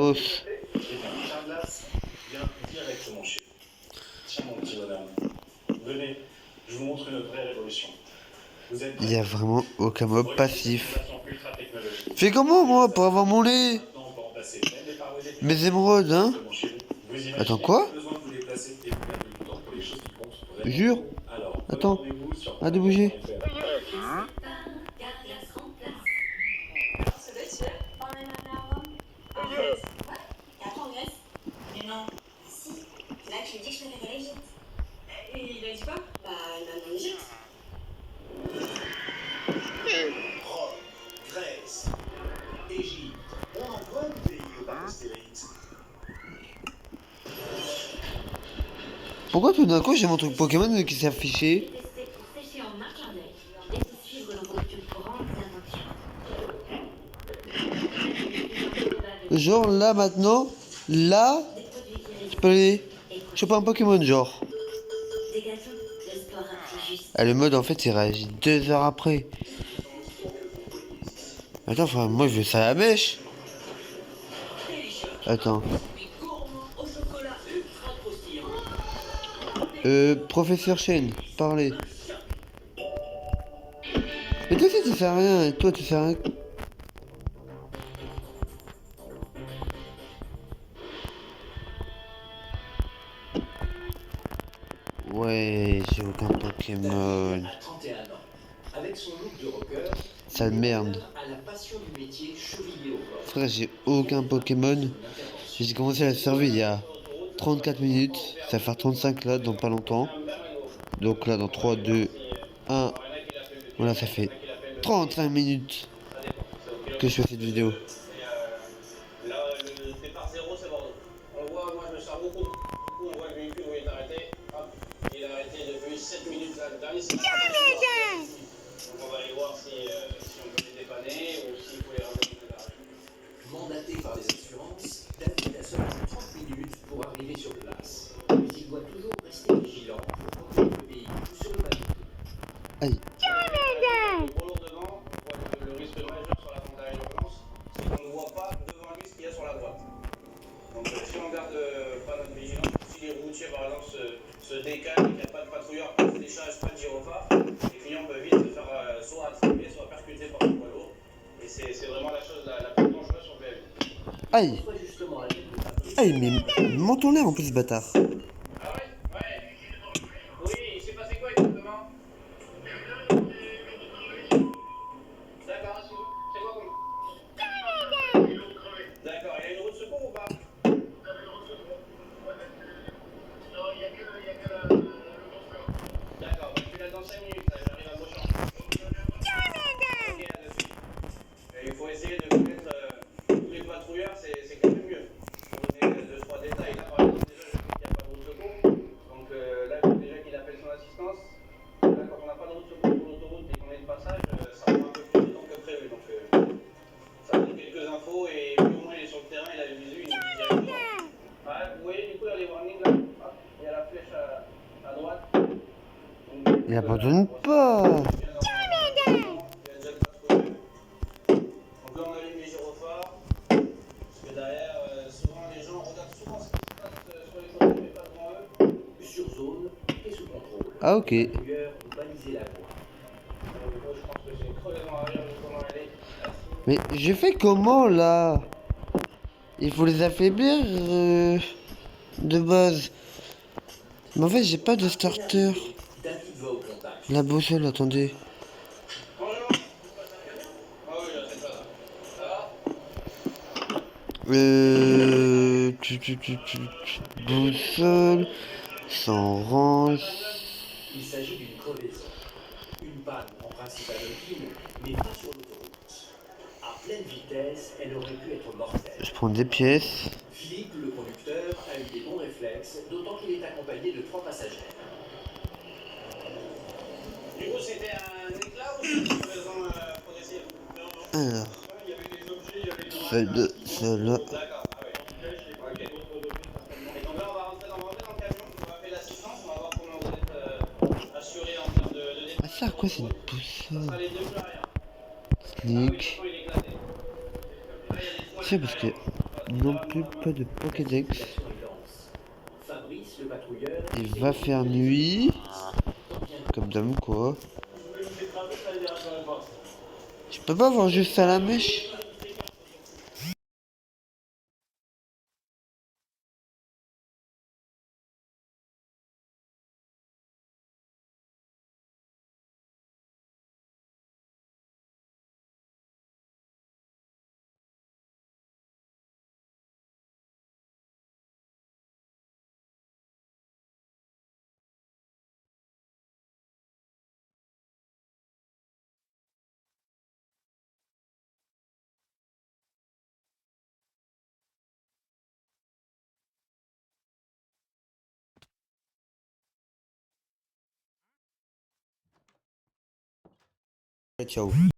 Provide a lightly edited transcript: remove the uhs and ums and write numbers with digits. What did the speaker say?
boss. Charlas vient directement chez vous. Tiens mon petit bonhomme, venez, je vous montre une vraie révolution. Vous êtes Il n'y a vraiment aucun mob passif. ultra technologique. Fais comment moi pour avoir mon lait? Maintenant, on peut remplacer même les parodés Mes émeraudes, hein? chez vous. Vous imaginez Attends, quoi? pas besoin de vous déplacer et vous perdez du temps pour les choses qui comptent vraiment. Jure? Alors, prenez Attends. rendez-vous sur Arrête de bouger. Mais non. Si. Là, tu lui dis que je préfère l'Égypte. Et il a dit quoi? Bah, il m'a demandé l'Égypte. Rome, Grèce, Égypte, on en voit du pays au parc Astérix. Pourquoi tout d'un coup j'ai mon truc Pokémon qui s'est affiché? Testé pour sécher en un clin d'œil. Laissez suivre dans vos plus grandes aventures. Genre là maintenant, là, Des produits qui je peux aller choper un Pokémon genre. des gâteaux, le sport un juste. Ah, le mode en fait il réagit 2 heures après. Attends, enfin, moi je veux ça à la mèche. Attends. Professeur Shane, parlez. Mais toi aussi tu sais rien, et toi tu sais rien. Ouais, j'ai aucun Pokémon. À 31 ans. Avec son look de rocker, Sale merde. à la passion du métier chevillé au corps. Frère, j'ai aucun Pokémon. J'ai commencé la survie il y a 34 minutes. Ça va faire 35 là, dans pas longtemps. Donc là, dans 3, 2, 1. Voilà, ça fait 35 minutes que je fais cette vidéo. Là, le départ zéro, c'est Bordeaux. On voit, moi je me sers beaucoup. On voit le véhicule où il est arrêté. Hop, il est arrêté depuis 7 minutes là. Le dernier, c'est donc on va aller voir si on peut les dépanner ou s'il faut les ramener dans le garage. Mandaté par les assurances, David a seulement 30 minutes pour arriver sur place. Mais il doit toujours rester vigilant pour conduire le véhicule sur le pavillon. Aïe. Le gros lourd devant, le risque majeur sur la frontière d'urgence, c'est qu'on ne voit pas devant lui ce qu'il y a sur la droite. Donc si on garde pas notre vigilance, si les routiers par exemple se décalent et qu'il n'y a pas de patrouilleur, pas de fléchage, pas de gyrophare, les clients peuvent vite se faire soit attraper, soit percuter par le poids lourd. Et c'est vraiment la chose la plus dangereuse sur BM. Aïe. Soit justement à la tête de fabrique, Aïe, mais menton l'air en plus, bâtard. Ah ouais? Ouais. Oui, il s'est passé quoi exactement? D'accord, c'est quoi comme... D'accord, il y a une roue de secours ou pas? D'accord, donc tu l'as dans 5 minutes, là, j'arrive à Beauchamp. Ok, là-dessus. Et il faut essayer de connaître tous les patrouilleurs, c'est quand même mieux. Pour donner 2-3 détails. Là, par exemple, déjà, je sais qu'il n'y a pas de route de secours. Donc là, il faut déjà qu'il appelle son assistance. Là, quand on n'a pas de route de secours sur l'autoroute et qu'on est de passage, ça prend un peu plus de temps que prévu. Donc ça donne quelques infos et plus au moins il est sur le terrain, il a le visu, il nous dit directement. Ouais, vous voyez, du coup, il y a les warnings là. Hop, il y a la flèche à droite. Il abandonne pas. Donc là on allume les gyrophares, parce que derrière, souvent les gens regardent souvent ce qui se passe sur les côtés, mais pas devant eux. sur zone et sous contrôle. Ah, ok. Les patrouilleurs ont balisé la voie. Moi je pense que c'est creusement arrière de comment elle est. Mais je fais comment là? Il faut les affaiblir de base. Mais en fait, j'ai pas de starter. David va au contact. La boussole, attendez. Bonjour. Ah oui, là c'est pas ça. Ça va? Boussole, sans range. Il s'agit d'une crevaison. Une panne en principe anodine, mais pas sur l'autoroute. À pleine vitesse, elle aurait pu être mortelle. Je prends des pièces. Philippe, le conducteur, a eu des bons réflexes, d'autant qu'il est accompagné de 3 passagères. Du coup c'était un éclat ou c'était une crevaison progressive? Alors, Il y avait des objets, il y avait des celle-là, celle-là. D'accord, ah ouais. Ok. Et donc là, on va rentrer dans le camion, on va appeler l'assistance, on va voir comment vous êtes assuré en termes de Ah, ça à quoi cette Ça boussole? sera les deux plus arrière. Sneak. Il est éclaté. Là, il y a des C'est parce que non plus pas de Pokédex. Fabrice, le patrouilleur, Il va faire nuit. Comme d'hab quoi. Je peux pas voir juste à la mèche. Ciao.